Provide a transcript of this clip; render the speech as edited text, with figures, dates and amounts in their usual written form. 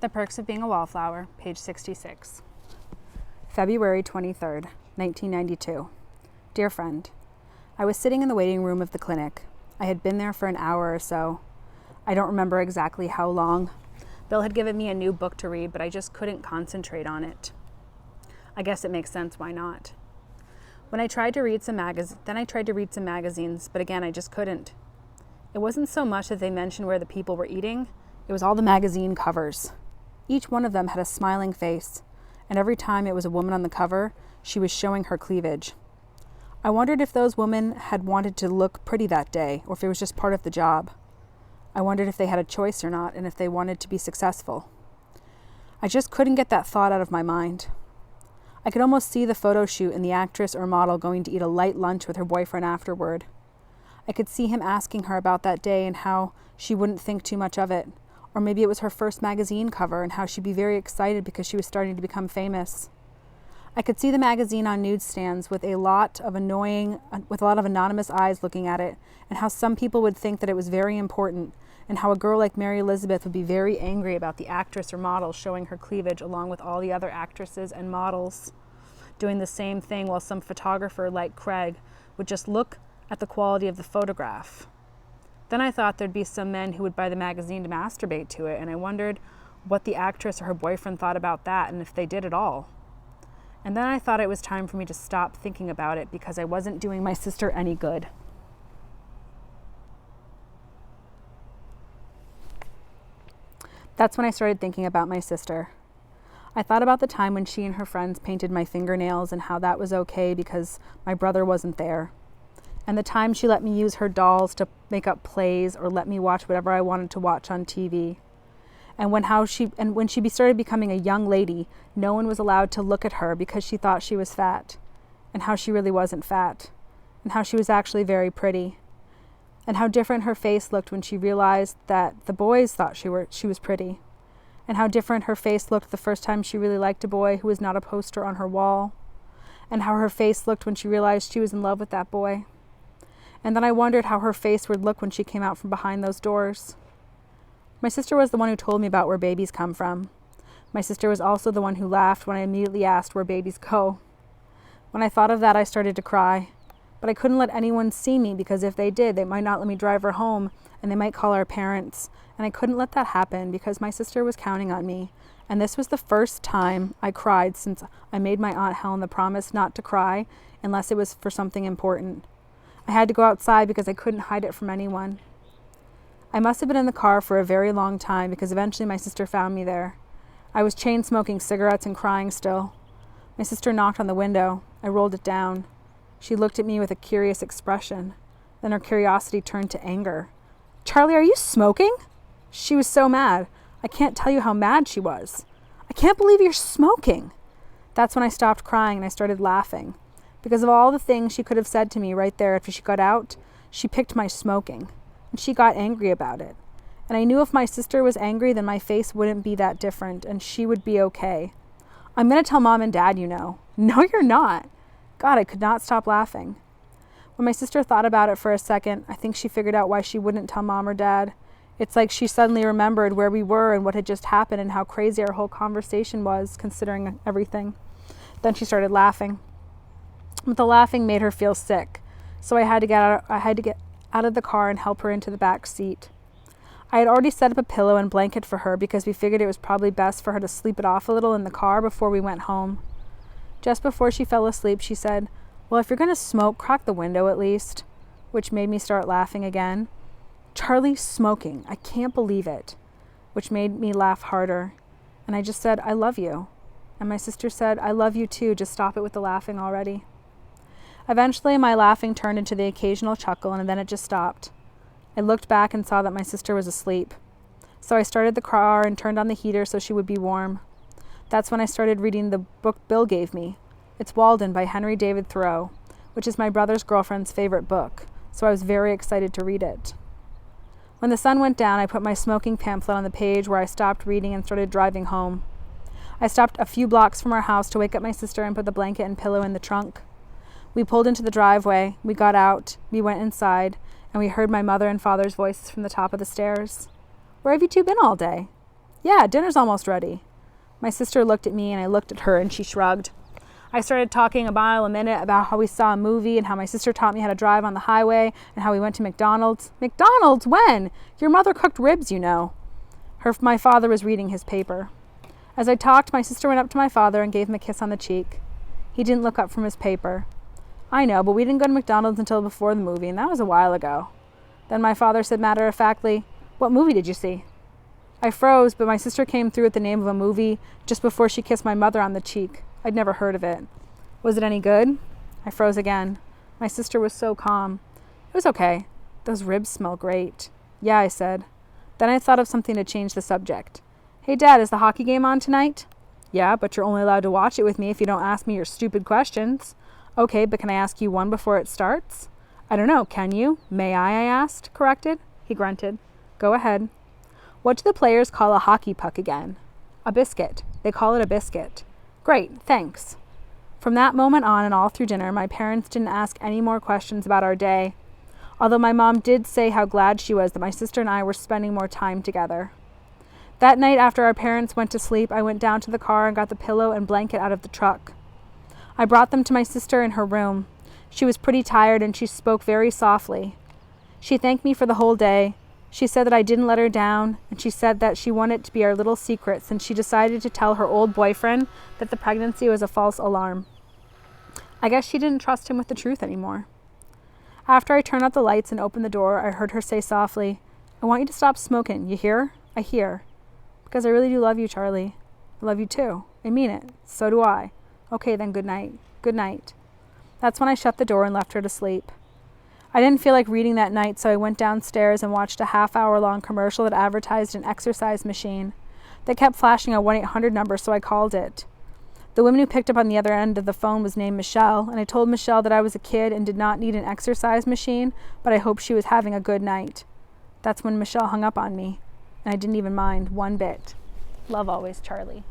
The Perks of Being a Wallflower, page 66. February 23rd, 1992. Dear friend, I was sitting in the waiting room of the clinic. I had been there for an hour or so. I don't remember exactly how long. Bill had given me a new book to read, but I just couldn't concentrate on it. I guess it makes sense, why not? Then I tried to read some magazines, but again, I just couldn't. It wasn't so much that they mentioned where the people were eating, it was all the magazine covers. Each one of them had a smiling face, and every time it was a woman on the cover, she was showing her cleavage. I wondered if those women had wanted to look pretty that day, or if it was just part of the job. I wondered if they had a choice or not, and if they wanted to be successful. I just couldn't get that thought out of my mind. I could almost see the photo shoot and the actress or model going to eat a light lunch with her boyfriend afterward. I could see him asking her about that day and how she wouldn't think too much of it. Or maybe it was her first magazine cover and how she'd be very excited because she was starting to become famous. I could see the magazine on newsstands with a lot of anonymous eyes looking at it, and how some people would think that it was very important, and how a girl like Mary Elizabeth would be very angry about the actress or model showing her cleavage along with all the other actresses and models doing the same thing, while some photographer like Craig would just look at the quality of the photograph. Then I thought there'd be some men who would buy the magazine to masturbate to it, and I wondered what the actress or her boyfriend thought about that, and if they did at all. And then I thought it was time for me to stop thinking about it because I wasn't doing my sister any good. That's when I started thinking about my sister. I thought about the time when she and her friends painted my fingernails and how that was okay because my brother wasn't there. And the time she let me use her dolls to make up plays or let me watch whatever I wanted to watch on TV. And when she started becoming a young lady, no one was allowed to look at her because she thought she was fat, and how she really wasn't fat, and how she was actually very pretty, and how different her face looked when she realized that the boys thought she was pretty, and how different her face looked the first time she really liked a boy who was not a poster on her wall, and how her face looked when she realized she was in love with that boy. And then I wondered how her face would look when she came out from behind those doors. My sister was the one who told me about where babies come from. My sister was also the one who laughed when I immediately asked where babies go. When I thought of that, I started to cry. But I couldn't let anyone see me because if they did, they might not let me drive her home and they might call our parents. And I couldn't let that happen because my sister was counting on me. And this was the first time I cried since I made my Aunt Helen the promise not to cry unless it was for something important. I had to go outside because I couldn't hide it from anyone. I must have been in the car for a very long time because eventually my sister found me there. I was chain smoking cigarettes and crying still. My sister knocked on the window. I rolled it down. She looked at me with a curious expression. Then her curiosity turned to anger. "Charlie, are you smoking?" She was so mad. I can't tell you how mad she was. "I can't believe you're smoking." That's when I stopped crying and I started laughing. Because of all the things she could have said to me right there after she got out, she picked my smoking. And she got angry about it. And I knew if my sister was angry, then my face wouldn't be that different, and she would be okay. "I'm going to tell Mom and Dad, you know." "No, you're not." God, I could not stop laughing. When my sister thought about it for a second, I think she figured out why she wouldn't tell Mom or Dad. It's like she suddenly remembered where we were and what had just happened and how crazy our whole conversation was, considering everything. Then she started laughing. But the laughing made her feel sick, so I had to get out of the car and help her into the back seat. I had already set up a pillow and blanket for her because we figured it was probably best for her to sleep it off a little in the car before we went home. Just before she fell asleep, she said, "Well, if you're going to smoke, crack the window at least," which made me start laughing again. "Charlie, smoking, I can't believe it," which made me laugh harder. And I just said, "I love you." And my sister said, "I love you too, just stop it with the laughing already." Eventually, my laughing turned into the occasional chuckle, and then it just stopped. I looked back and saw that my sister was asleep. So I started the car and turned on the heater so she would be warm. That's when I started reading the book Bill gave me. It's Walden by Henry David Thoreau, which is my brother's girlfriend's favorite book, so I was very excited to read it. When the sun went down, I put my smoking pamphlet on the page where I stopped reading and started driving home. I stopped a few blocks from our house to wake up my sister and put the blanket and pillow in the trunk. We pulled into the driveway, we got out, we went inside, and we heard my mother and father's voices from the top of the stairs. "Where have you two been all day?" Yeah, dinner's almost ready. My sister looked at me and I looked at her and she shrugged. I started talking a mile a minute about how we saw a movie and how my sister taught me how to drive on the highway and how we went to McDonald's. McDonald's? When? Your mother cooked ribs, you know. My father was reading his paper. As I talked, my sister went up to my father and gave him a kiss on the cheek. He didn't look up from his paper. I know, but we didn't go to McDonald's until before the movie, and that was a while ago. Then my father said matter-of-factly, "What movie did you see?" I froze, but my sister came through with the name of a movie just before she kissed my mother on the cheek. I'd never heard of it. Was it any good? I froze again. My sister was so calm. It was okay. Those ribs smell great. Yeah, I said. Then I thought of something to change the subject. Hey, Dad, is the hockey game on tonight? Yeah, but you're only allowed to watch it with me if you don't ask me your stupid questions. Okay, but can I ask you one before it starts? I don't know, can you? May I asked, corrected. He grunted. Go ahead. What do the players call a hockey puck again? A biscuit. They call it a biscuit. Great, thanks. From that moment on and all through dinner, my parents didn't ask any more questions about our day, although my mom did say how glad she was that my sister and I were spending more time together. That night after our parents went to sleep, I went down to the car and got the pillow and blanket out of the truck. I brought them to my sister in her room. She was pretty tired and she spoke very softly. She thanked me for the whole day. She said that I didn't let her down, and she said that she wanted it to be our little secret since she decided to tell her old boyfriend that the pregnancy was a false alarm. I guess she didn't trust him with the truth anymore. After I turned out the lights and opened the door, I heard her say softly, I want you to stop smoking. You hear? I hear. Because I really do love you, Charlie. I love you too. I mean it. So do I. Okay, then good night. Good night. That's when I shut the door and left her to sleep. I didn't feel like reading that night, so I went downstairs and watched a half-hour-long commercial that advertised an exercise machine. They kept flashing a 1-800 number, so I called it. The woman who picked up on the other end of the phone was named Michelle, and I told Michelle that I was a kid and did not need an exercise machine, but I hoped she was having a good night. That's when Michelle hung up on me, and I didn't even mind one bit. Love always, Charlie.